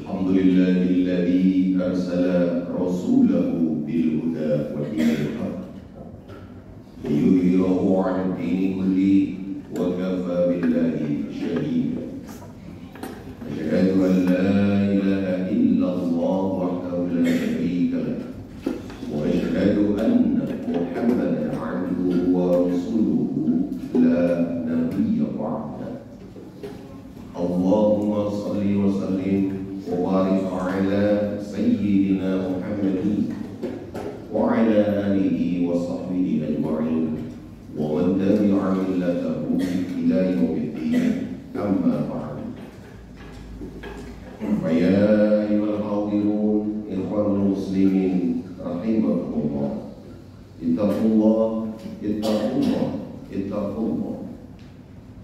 Alhamdulillahilladzi arsala rasulahu bil huda wa dinil haq liyudhhirahu 'ala ad-dini kulli wa kafa billahi shahida. Asyhadu an la ilaha illallah wahdahu la syarika lah wa asyhadu anna Muhammadan 'abduhu wa rasuluhu la nabiyya ba'dah. Allahumma salli wa sallim wa barik ala sayyidina Muhammadin wa ala alihi wa sahbihi ajma'in wa man tabi'a millatahu ila yaumiddin, amma ba'd. Fa ya ayyuhal hadirun ikhwanul muslimin rahimakumullah, ittaqullah ittaqullah ittaqullah.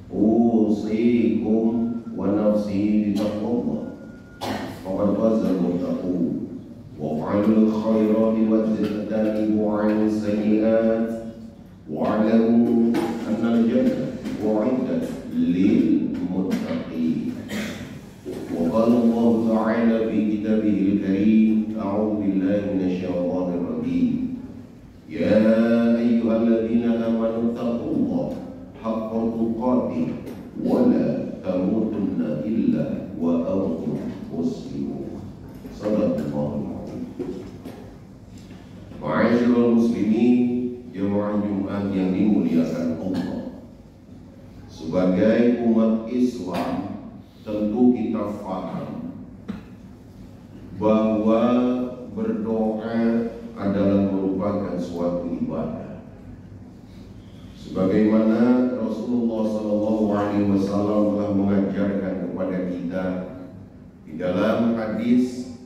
Usikum wa nafsi bitaqwallah. Faqad faza al-muttaqun wa fa'alul khairati wajtanibu 'anil sayyi'at wa'lamu anna al-jannata u'iddat lil muttaqin. Wa qala Allah ta'ala fi kitabihi al-karim, a'udzu billahi minasy syaithanir rajim. Ya ayyuhalladzina amanu taqullaha haqqa tuqatih wa la tamutunna illa wa antum muslimun. Sadaqallahul azim. Ma'asyiral muslimin, jemaah Jumat yang dimuliakan Allah. Sebagai umat Islam, tentu kita faham bahwa berdoa adalah merupakan suatu ibadah. Sebagaimana Rasulullah SAW telah mengajarkan kepada kita di dalam hadis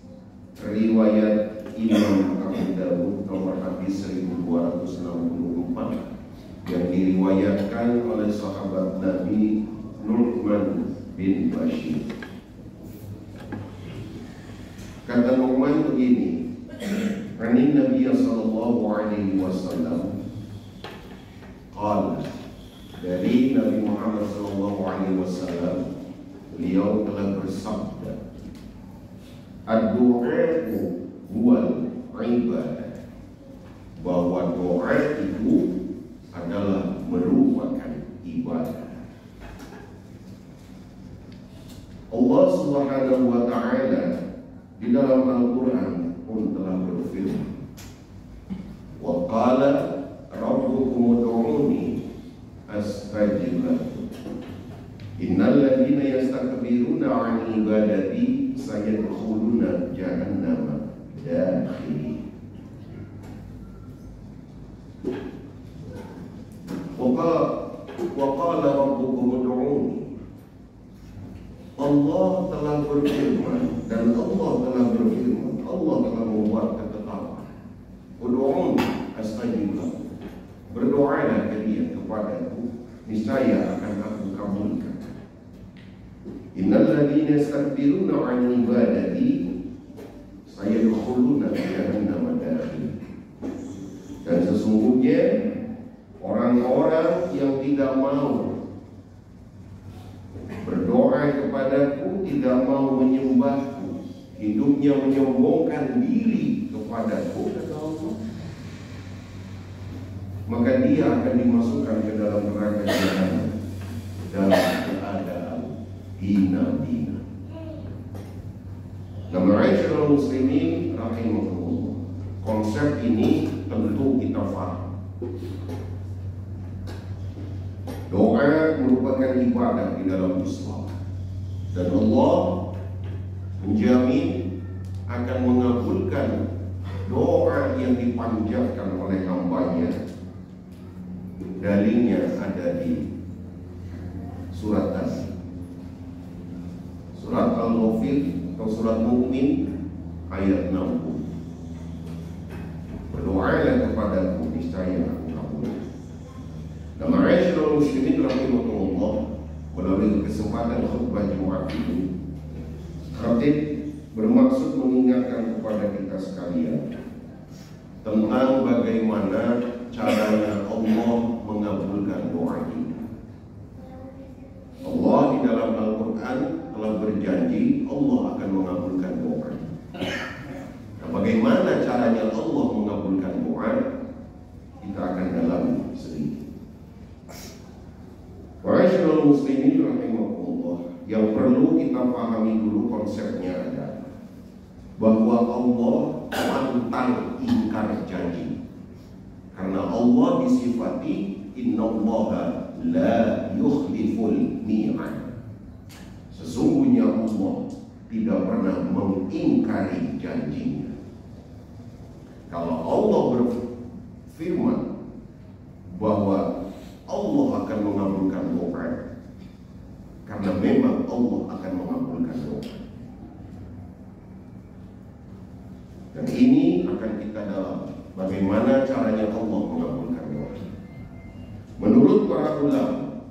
riwayat Imam Abu Dawud nomor hadis 1264 yang diriwayatkan oleh sahabat Nabi Nu'man bin Bashir. Kata Nu'man begini, Anin Nabi sallallahu alaihi wasallam qala, dari Nabi Muhammad sallallahu alaihi wasallam, beliau telah bersabda, ad-du'a'u huwal ibadah, bahwa doa itu adalah merupakan ibadah. Allah Subhanahu wa ta'ala di dalam Al-Quran pun telah berfirman, wa qala rabbukum ud'uni astajib lakum, innal ladzina yastakbiruna 'an ibadati sayadkhuluna jahannama dakhirin. Wa qala rabbukum ud'uni, Allah telah berfirman dan Allah telah berfirman, Allah telah membuat ketetapan, ud'uni astajib lakum, berdoalah kalian kepadaku, niscaya akan aku kabulkan. Innal ladzina yastakbiruna 'an ibadati sayadkhuluna jahannama dakhirin. Dan sesungguhnya orang-orang yang tidak mau berdoa kepadaku, tidak mau menyembahku, hidupnya menyombongkan diri kepadaku, kata Allah, maka dia akan dimasukkan ke dalam neraka jahanam dalam keadaan hina-hina. Nah, ma'asyiral muslimin rahimahullah, konsep ini tentu kita faham. Doa merupakan ibadah di dalam Islam, dan Allah menjamin akan mengabulkan doa yang dipanjatkan oleh hambanya. Dalilnya ada di surat tadi, surat Al-Ghafir atau surat Mu'min ayat 60. Berdoalah kepadaku, niscaya aku kabulkan. mengambil kesempatan khutbah Jumat ini, khatib bermaksud mengingatkan kepada kita sekalian tentang bagaimana caranya Allah mengabulkan doa kita. Allah di dalam Al-Quran telah berjanji Allah akan mengabulkan doa. Nah, bagaimana caranya Allah mengabulkan doa? Kita akan dalami sedikit. Wa'asyiral muslimin rahimahullah, yang perlu kita pahami dulu konsepnya adalah bahwa Allah pantang ingkar janji. Karena Allah disifati innallaha la yukhliful mi'ad. Sesungguhnya Allah tidak pernah mengingkari janjinya. Kalau Allah berfirman bahwa Allah akan mengabulkan doa, karena memang Allah akan mengabulkan doa. Dan ini akan kita dalam bagaimana caranya Allah mengabulkan doa. Menurut para ulama,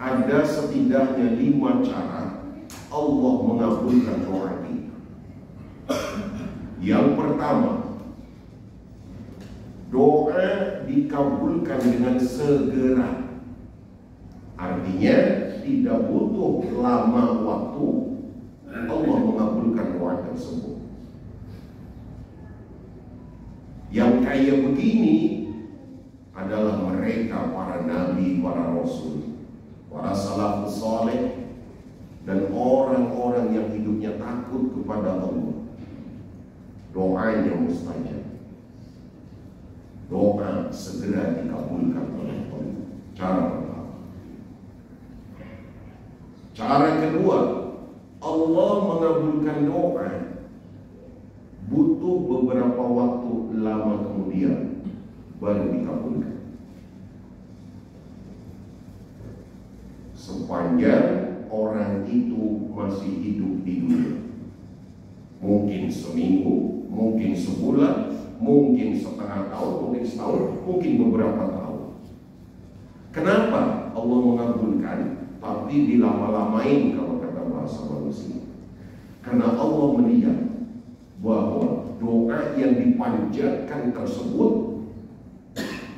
ada setidaknya 5 cara Allah mengabulkan doa kita. Yang pertama, doa dikabulkan dengan segera. Artinya tidak butuh lama waktu Allah mengabulkan doa tersebut. Yang kayak begini adalah mereka para nabi, para rasul, para salafus saleh, dan orang-orang yang hidupnya takut kepada Allah. Doanya mustajab. Doa segera dikabulkan oleh Allah. Cara pertama. Cara kedua, Allah mengabulkan doa butuh beberapa waktu lama kemudian baru dikabulkan. Sepanjang orang itu masih hidup di dunia. Mungkin seminggu, mungkin sebulan, mungkin setengah tahun, mungkin setahun, mungkin beberapa tahun. Kenapa Allah mengabulkan tapi dilama-lamain kalau kata bahasa manusia? Karena Allah melihat bahwa doa yang dipanjatkan tersebut,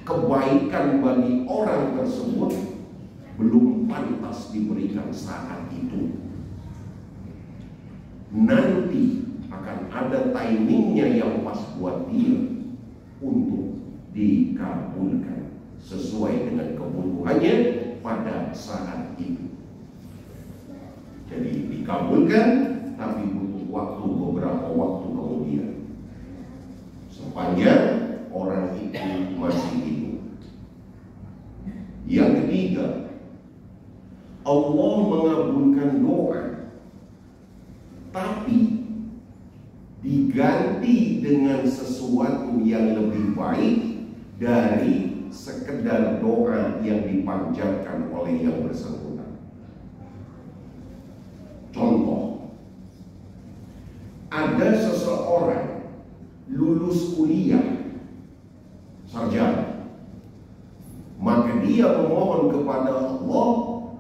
kebaikan bagi orang tersebut belum pantas diberikan saat itu. Nanti akan ada timingnya yang pas buat dia untuk dikabulkan sesuai dengan kebutuhannya pada saat itu. Jadi dikabulkan tapi butuh waktu, beberapa waktu kemudian, sepanjang orang itu masih hidup. Yang ketiga, Allah mengabulkan doa tapi diganti dengan sesuatu yang lebih baik dari sekedar doa yang dipanjatkan oleh yang bersangkutan. Contoh, ada seseorang lulus kuliah sarjana, maka dia memohon kepada Allah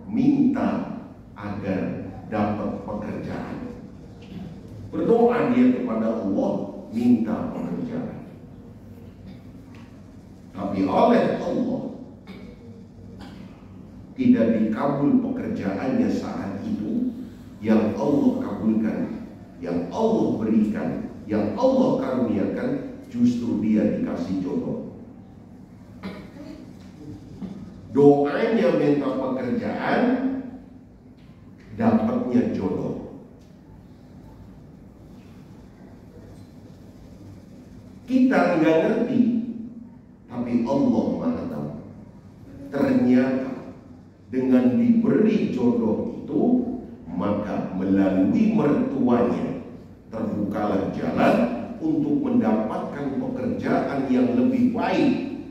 minta agar dapat pekerjaan. Berdoa dia kepada Allah minta pekerjaan. Tapi oleh Allah tidak dikabul pekerjaannya saat itu. Yang Allah kabulkan, yang Allah berikan, yang Allah karuniakan, justru dia dikasih jodoh. Doanya minta pekerjaan, dapatnya jodoh. Kita nggak ngerti, tapi Allah Maha Tahu. Ternyata dengan diberi jodoh itu, maka melalui mertuanya terbukalah jalan untuk mendapatkan pekerjaan yang lebih baik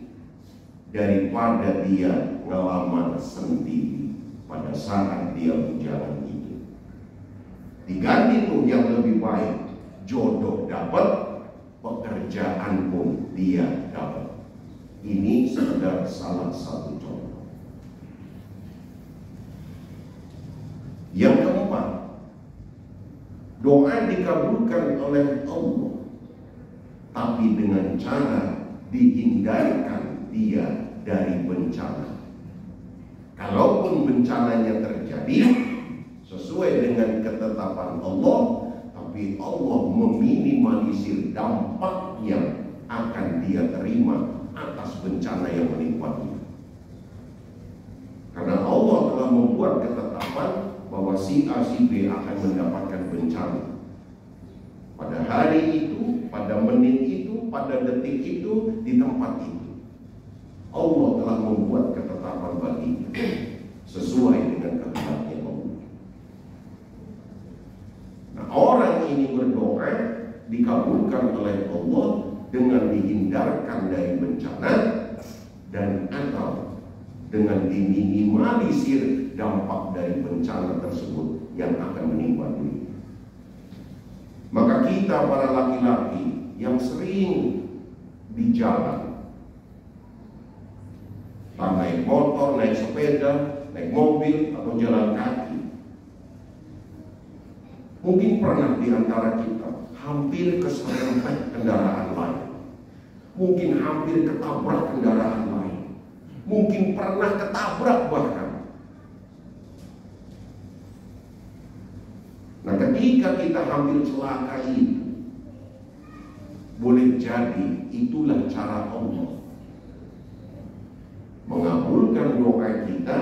daripada dia ngelamar sendiri pada saat dia berjalan itu. Diganti tuh yang lebih baik, jodoh dapat, pekerjaan pun dia dapat. Ini sekedar salah satu contoh. Doa dikabulkan oleh Allah, tapi dengan cara dihindarkan dia dari bencana. Kalaupun bencananya terjadi sesuai dengan ketetapan Allah, tapi Allah meminimalisir dampak yang akan dia terima atas bencana yang menimpa dia. Karena Allah telah membuat ketetapan bahwa si A, si B akan mendapatkan bencana. Pada hari itu, pada menit itu, pada detik itu, di tempat itu. Allah telah membuat ketetapan baginya sesuai dengan kehendaknya Allah. Nah, orang ini berdoa dikabulkan oleh Allah dengan dihindarkan dari bencana dan atau dengan diminimalisir dampak dari bencana tersebut yang akan menimpa diri. Maka kita para laki-laki yang sering di jalan, naik motor, naik sepeda, naik mobil, atau jalan kaki, mungkin pernah di antara kita hampir keserempet kendaraan lain, mungkin hampir ketabrak kendaraan lain, mungkin pernah ketabrak bahkan. Nah, ketika kita hampir celaka itu, boleh jadi itulah cara Allah mengabulkan doa kita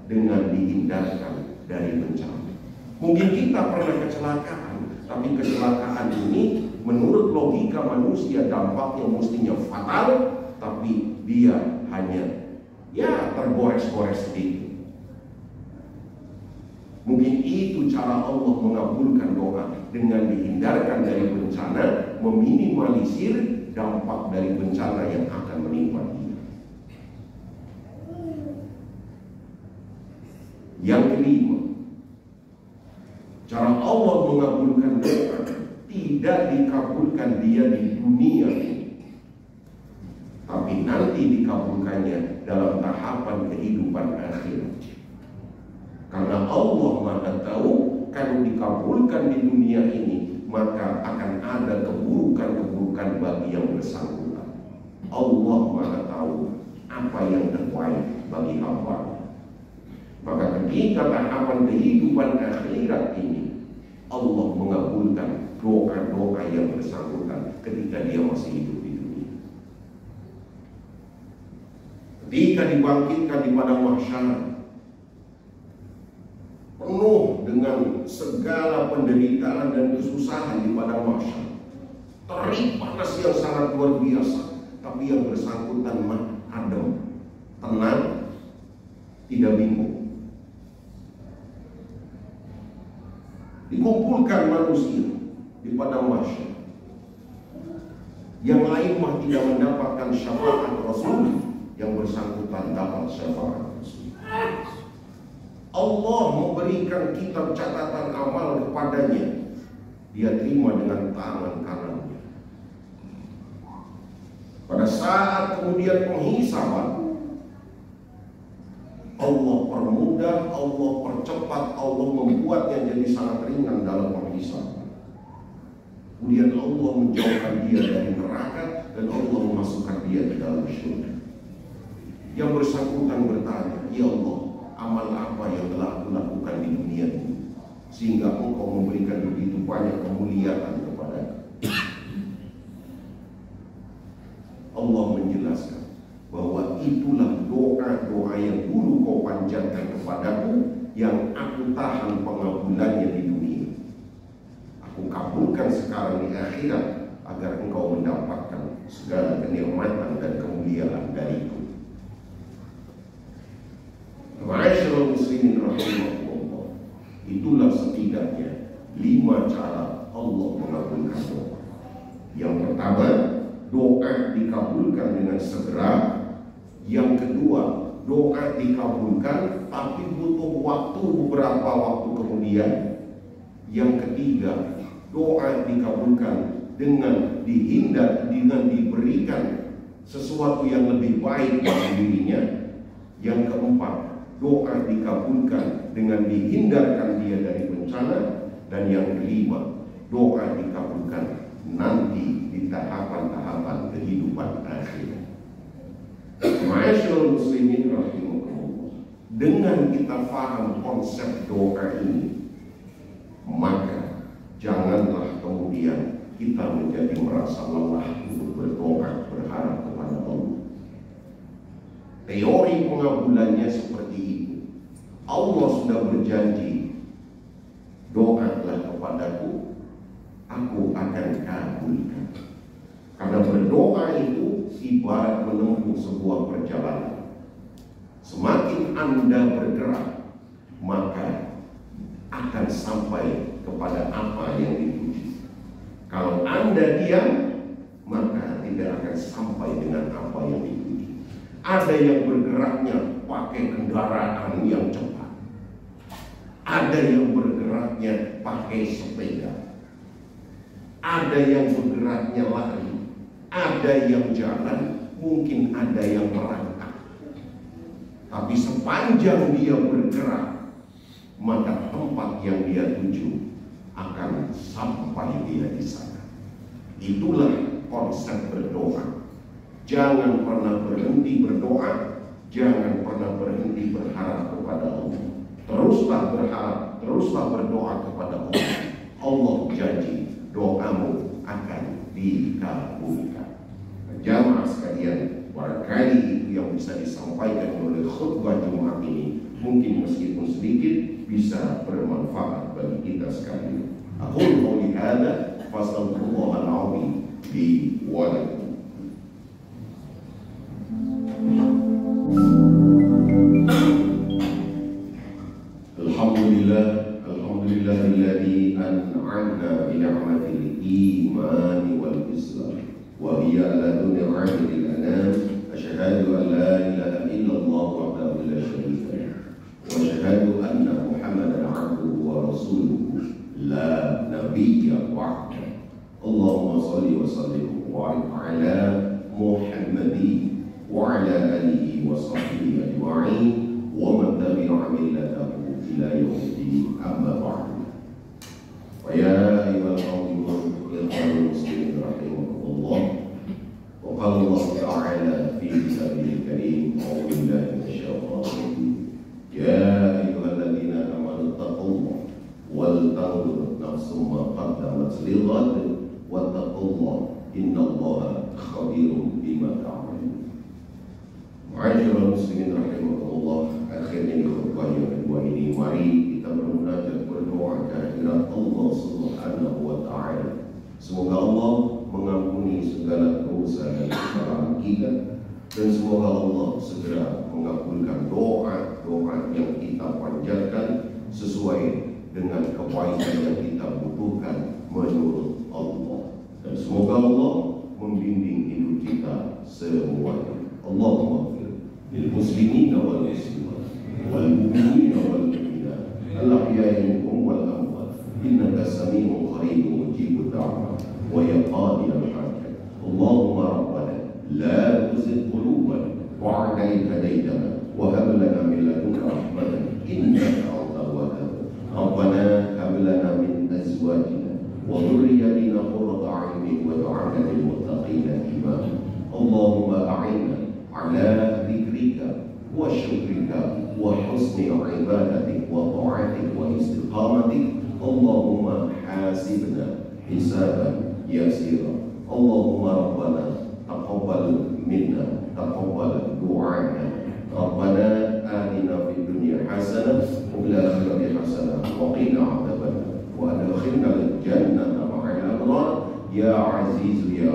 dengan dihindarkan dari bencana. Mungkin kita pernah kecelakaan, tapi kecelakaan ini menurut logika manusia dampaknya mestinya fatal, tapi dia hanya tergores-gores sedikit. Mungkin itu cara Allah mengabulkan doa dengan dihindarkan dari bencana, meminimalisir dampak dari bencana yang akan menimpa dia. Yang kelima, cara Allah mengabulkan doa tidak dikabulkan dia di dunia ini, tapi nanti dikabulkannya dalam tahapan kehidupan akhirat. Karena Allah Maha tahu kalau dikabulkan di dunia ini maka akan ada keburukan-keburukan bagi yang bersangkutan. Allah Maha tahu apa yang terbaik bagi hamba. Maka ketika tahapan kehidupan akhirat ini Allah mengabulkan doa-doa yang bersangkutan ketika dia masih hidup di dunia. Ketika dibangkitkan di padang mahsyar penuh dengan segala penderitaan dan kesusahan di padang mahsyar, terik panas yang sangat luar biasa, tapi yang bersangkutan adem, tenang, tidak bingung. Dikumpulkan manusia di padang mahsyar, yang lain mah tidak mendapatkan syafaat Rasul, yang bersangkutan dapat syafaat Rasul. Allah memberikan kitab catatan amal kepadanya, dia terima dengan tangan kanannya. Pada saat kemudian penghisaban, Allah permudah, Allah percepat, Allah membuatnya jadi sangat ringan dalam penghisaban. Kemudian Allah menjauhkan dia dari neraka dan Allah memasukkan dia ke dalam syurga. Yang bersangkutan bertanya, ya Allah, amal apa yang telah aku lakukan di dunia ini sehingga Engkau memberikan begitu banyak kemuliaan kepadaku? Allah menjelaskan bahwa itulah doa-doa yang dulu kau panjatkan kepadaku yang aku tahan pengabulannya di dunia. Aku kabulkan sekarang di akhirat agar engkau mendapatkan segala kenikmatan dan kemuliaan dariku. Ma'asyiral muslimin rahimahullah, itulah setidaknya 5 cara Allah mengabulkan doa. Yang pertama, doa dikabulkan dengan segera. Yang kedua, doa dikabulkan tapi butuh waktu beberapa waktu kemudian. Yang ketiga, doa dikabulkan dengan diberikan sesuatu yang lebih baik bagi dirinya. Yang keempat, doa dikabulkan dengan dihindarkan dia dari bencana. Dan yang kelima, doa dikabulkan nanti di tahapan-tahapan kehidupan akhir. Ma'asyiral muslimin rahimakumullah, dengan kita paham konsep doa ini, maka janganlah kemudian kita menjadi merasa lelah untuk berdoa, berharap kepada Allah. Teori pengabulannya seperti itu. Allah sudah berjanji, doalah kepadaku, aku akan kabulkan. Karena berdoa itu ibarat menempuh sebuah perjalanan. Semakin Anda bergerak, maka akan sampai kepada apa yang dituju. Kalau Anda diam, maka tidak akan sampai dengan apa yang dituju. Ada yang bergeraknya pakai kendaraan yang cepat, ada yang bergeraknya pakai sepeda, ada yang bergeraknya lari, ada yang jalan, mungkin ada yang merangkak. Tapi sepanjang dia bergerak, maka tempat yang dia tuju akan sampai dia di sana. Itulah konsep berdoa. Jangan pernah berhenti berdoa, jangan pernah berhenti berharap kepada Allah. Teruslah berharap, teruslah berdoa kepada Allah. Allah janji doamu akan dikabulkan. Jamaah sekalian, barangkali itu yang bisa disampaikan oleh khutbah Jumat ini, mungkin meskipun sedikit bisa bermanfaat bagi kita sekalian. Aqulu qouli hadza fastaghfirullahal azim li wa lakum. Alhamdulillahilladzi an'amna bi ni'matil iman wal islam wa hiya ladun ni'matil anam. Asyhadu an la ilaha illallah wahdahu la syarika lahu wa asyhadu anna Muhammadan 'abduhu wa rasuluhu la nabiyya ba'dahu. Allahumma shalli wa sallim wa barik 'ala Muhammadin wa 'ala alihi wa sahbihi ajma'in wa man tabi'a millatahu ila yaumiddin, amma ba'du. Wa ya ayyuhal muslimin rahimakumullah, wa qala Allah ta'ala fi kitabihil karim, a'udzu billahi minasyaitonir rajim, ya ayyuhalladzina amanu taqullaha wal tanzur nafsum ma qaddamat lighad wattaqullaha innallaha khabirun bima ta'malun. Ma'asyiral muslimin rahimakumullah, akhirnya di khutbah yang kedua ini, mari kita bermunajat, berdoa kehadirat Allah Subhanahu wa ta'ala. Semoga Allah mengampuni segala dosa dan kesalahan kita, dan semoga Allah segera mengabulkan doa-doa yang kita panjatkan sesuai dengan kebaikan yang kita butuhkan menurut Allah. Dan semoga Allah membimbing hidup kita semuanya. Allahumma lil muslimina wal muslimat wal mu'minina wal mu'minat al-ahya'i minhum wal amwat innaka sami'un qaribun mujibud da'wat wa ya qadiyal hajat. Allahumma rabbana la tuzigh qulubana ba'da idh hadaytana wa hab lana min ladunka rahmatan innaka antal wahhab. Rabbana hab lana min azwajina wa dhurriyyatina qurrata a'yunin waj'alna lil muttaqina imama. Allahumma a'inna ala dzikrika wa syukrika wa husni ibadatik wa ta'atik wa istiqamatik. Allahumma hasibna hisaban yasira. Allahumma rabbana taqabbal minna taqabbal du'ana. Rabbana atina fid dunya hasanah wa fil akhirati hasanah wa qina adzabannar wa adkhilna al-jannata ma'al abrar ya aziz ya